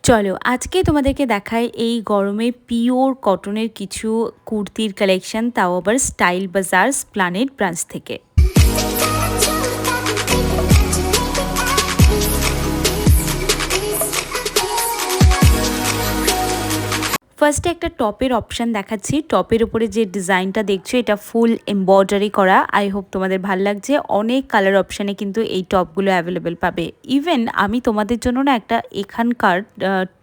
চলো আজকে তোমাদেরকে দেখাই এই গরমে পিওর কটনের কিছু কুর্তির কালেকশন, তাও আবার স্টাইল বাজার স্প্লানেড ব্রাঞ্চ থেকে। ফার্স্টে একটা টপের অপশান দেখাচ্ছি। টপের উপরে যে ডিজাইনটা দেখছো এটা ফুল এমব্রয়ডারি করা। আই হোপ তোমাদের ভাল লাগছে। অনেক কালার অপশানে কিন্তু এই টপগুলো অ্যাভেলেবেল পাবে। ইভেন আমি তোমাদের জন্য না একটা এখানকার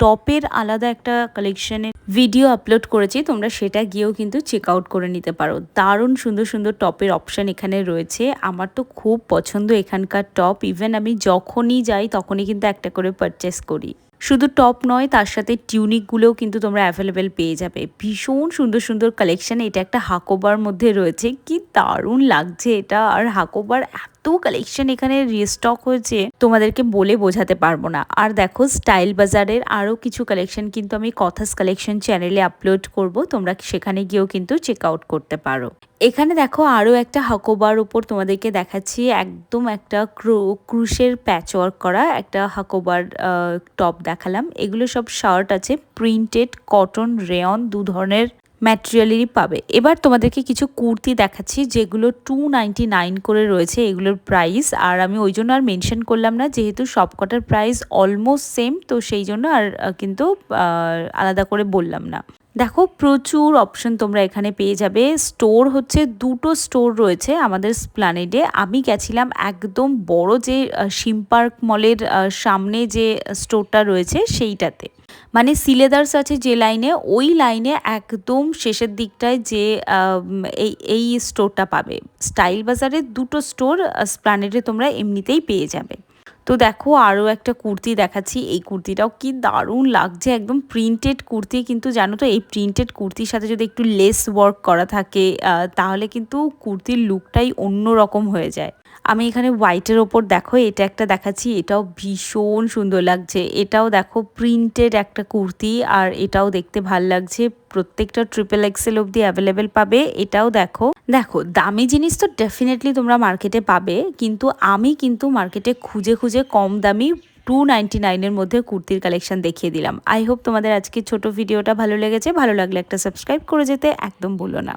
টপের আলাদা একটা কালেকশনের ভিডিও আপলোড করেছি, তোমরা সেটা গিয়েও কিন্তু চেক আউট করে নিতে পারো। দারুণ সুন্দর সুন্দর টপের অপশান এখানে রয়েছে। আমার তো খুব পছন্দ এখানকার টপ। ইভেন আমি যখনই যাই তখনই কিন্তু একটা করে পারচেস করি। শুধু টপ নয়, তার সাথে টিউনিকগুলোও কিন্তু তোমরা অ্যাভেলেবেল পেয়ে যাবে। ভীষণ সুন্দর সুন্দর কালেকশন। এটা একটা হাকোবার মধ্যে রয়েছে, কি দারুণ লাগছে এটা। আর হাকোবার এত কালেকশন এখানে রিস্টক হয়েছে তোমাদেরকে বলে বোঝাতে পারবো না। আর দেখো স্টাইল বাজারের আরও কিছু কালেকশন কিন্তু আমি কথাস কালেকশন চ্যানেলে আপলোড করব, তোমরা সেখানে গিয়েও কিন্তু চেক আউট করতে পারো। এখানে দেখো আরও একটা হাকোবার উপর তোমাদেরকে দেখাচ্ছি, একদম একটা ক্রুশের প্যাচওয়ার্ক করা একটা হাকোবার টপ দেখালাম। এগুলো সব শার্ট আছে, প্রিন্টেড কটন রেয়ন দু ধরনের ম্যাটেরিয়ালেরই পাবে। এবার তোমাদেরকে কিছু কুর্তি দেখাচ্ছি যেগুলো 299 করে রয়েছে এগুলোর প্রাইস। আর আমি ওই জন্য আর মেনশন করলাম না, যেহেতু সবকটার প্রাইস অলমোস্ট সেম, তো সেই জন্য আর কিন্তু আলাদা করে বললাম না। দেখো প্রচুর অপশন তোমরা এখানে পেয়ে যাবে। স্টোর হচ্ছে দুটো স্টোর রয়েছে আমাদের স্প্লানেডে। আমি গেছিলাম একদম বড় যে সিম পার্ক মলের সামনে যে স্টোরটা রয়েছে সেইটাতে, মানে সিলেদার্স আছে যে লাইনে, ওই লাইনে একদম শেষের দিকটায় যে এই স্টোরটা পাবে। স্টাইল বাজারের দুটো স্টোর স্প্লানেডে তোমরা এমনিতেই পেয়ে যাবে। তো দেখো আরও একটা কুর্তি দেখাচ্ছি। এই কুর্তিটাও কি দারুণ লাগছে, একদম প্রিন্টেড কুর্তি। কিন্তু জানো তো এই প্রিন্টেড কুর্তির সাথে যদি একটু লেস ওয়ার্ক করা থাকে তাহলে কিন্তু কুর্তির লুকটাই অন্য রকম হয়ে যায়। আমি এখানে হোয়াইটের ওপর দেখো এটা একটা দেখাচ্ছি, এটাও ভীষণ সুন্দর লাগছে। এটাও দেখো প্রিন্টেড একটা কুর্তি, আর এটাও দেখতে ভাল লাগছে। প্রত্যেকটা XXL অবধি অ্যাভেলেবেল পাবে। এটাও দেখো দেখো দামি জিনিস তো ডেফিনেটলি তোমরা মার্কেটে পাবে, কিন্তু আমি কিন্তু মার্কেটে খুঁজে খুঁজে কম দামি 299-এর মধ্যে কুর্তির কালেকশন দেখিয়ে দিলাম। আই হোপ তোমাদের আজকে ছোট ভিডিওটা ভালো লেগেছে। ভালো লাগলে একটা সাবস্ক্রাইব করে যেতে একদম ভুলো না।